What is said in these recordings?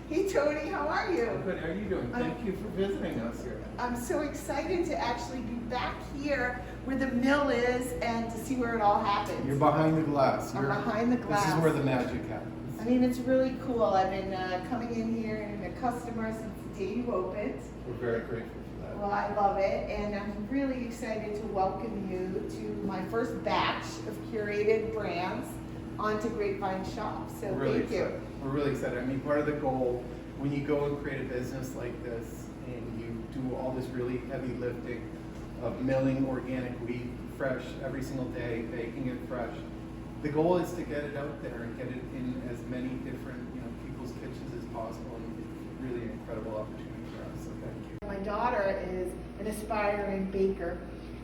Hey Tony, how are you? I'm good. How are you doing? Thank you for visiting us here. I'm so excited to actually be back here where the mill is and to see where it all happens. You're behind the glass. I'm behind the glass. This is where the magic happens. I mean, it's really cool. I've been coming in here and a customer since the day you opened. We're very grateful for that. Well, I love it, and I'm really excited to welcome you to my first batch of curated brands onto Grapevine Shops. So thank you. We're really excited. I mean, part of the goal when you go and create a business like this and you do all this really heavy lifting of milling organic wheat fresh every single day, baking it fresh, the goal is to get it out there and get it in as many different people's kitchens as possible. And it's really an incredible opportunity for us. So thank you. My daughter is an aspiring baker,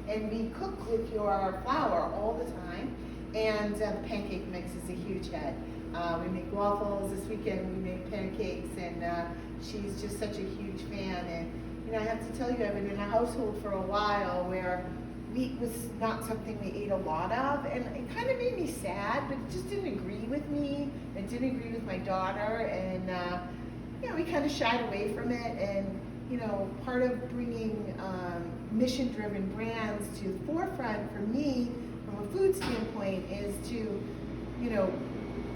and we cook with your flour all the time, and the pancake mix is a huge hit. We make waffles this weekend, we make pancakes, and she's just such a huge fan. And I have to tell you, I've been in a household for a while where wheat was not something we ate a lot of, and it kind of made me sad, but it just didn't agree with me. It didn't agree with my daughter, and we kind of shied away from it. And part of bringing mission-driven brands to the forefront for me, from a food standpoint, is to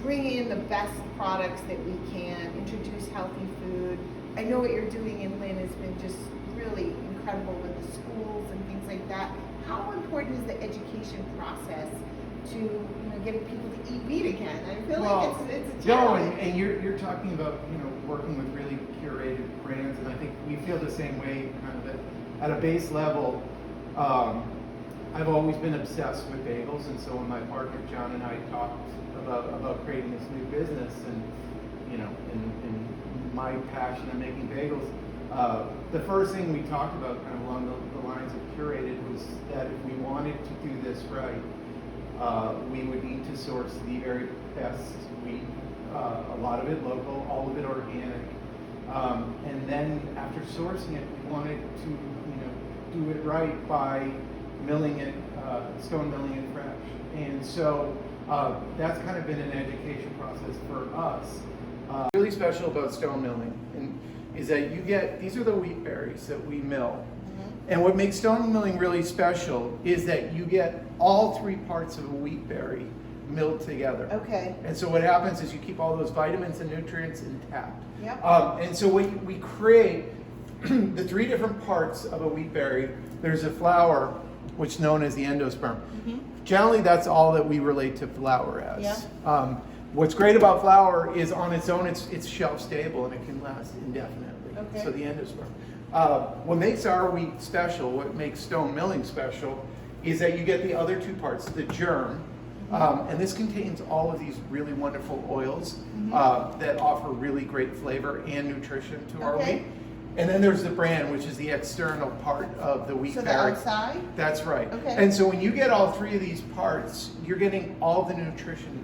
bring in the best products that we can, introduce healthy food. I know what you're doing in Lynn has been just really incredible with the schools and things like that. How important is the education process to getting people to eat meat again? I feel like it's a challenge. And you're talking about working with really curated brands, and I think we feel the same way. Kind of at a base level, I've always been obsessed with bagels, and so when my partner John and I talked about creating this new business, and and my passion of making bagels, the first thing we talked about, kind of along the lines of curated, was that if we wanted to do this right, we would need to source the very best wheat, a lot of it local, all of it organic, and then after sourcing it, we wanted to do it right by milling it, stone milling it fresh. And so that's kind of been an education process for us. Really special about stone milling is that you get, these are the wheat berries that we mill. And what makes stone milling really special is that you get all three parts of a wheat berry milled together. Okay. And so what happens is you keep all those vitamins and nutrients intact. Yep. And so when we create the three different parts of a wheat berry, there's a flour, which is known as the endosperm. Generally, that's all that we relate to flour as. Yeah. What's great about flour is on its own, it's shelf stable and it can last indefinitely. Okay. So the endosperm. What makes our wheat special, what makes stone milling special, is that you get the other two parts, the germ, and this contains all of these really wonderful oils that offer really great flavor and nutrition to our wheat. And then there's the bran, which is the external part of the wheat berry. So the outside? That's right. Okay. And so when you get all three of these parts, you're getting all the nutrition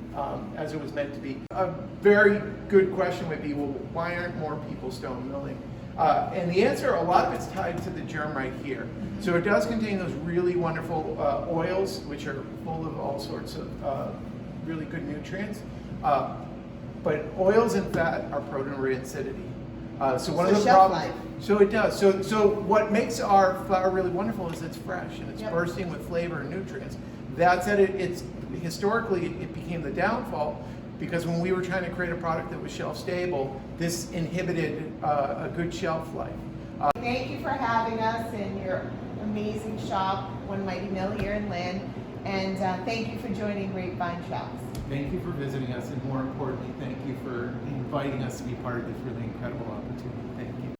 as it was meant to be. A very good question would be, well, why aren't more people stone milling? And the answer, a lot of it's tied to the germ right here. So it does contain those really wonderful oils, which are full of all sorts of really good nutrients. But oils and fat are prone to acidity. So one of the problems. So it does. So what makes our flour really wonderful is it's fresh and it's bursting with flavor and nutrients. That said, it's historically it became the downfall because when we were trying to create a product that was shelf stable, this inhibited a good shelf life. Thank you for having us in your amazing shop, One Mighty Mill here in Lynn, and thank you for joining Grapevine Shops. Thank you for visiting us, and more importantly, thank you for inviting us to be part of this really incredible opportunity. Thank you.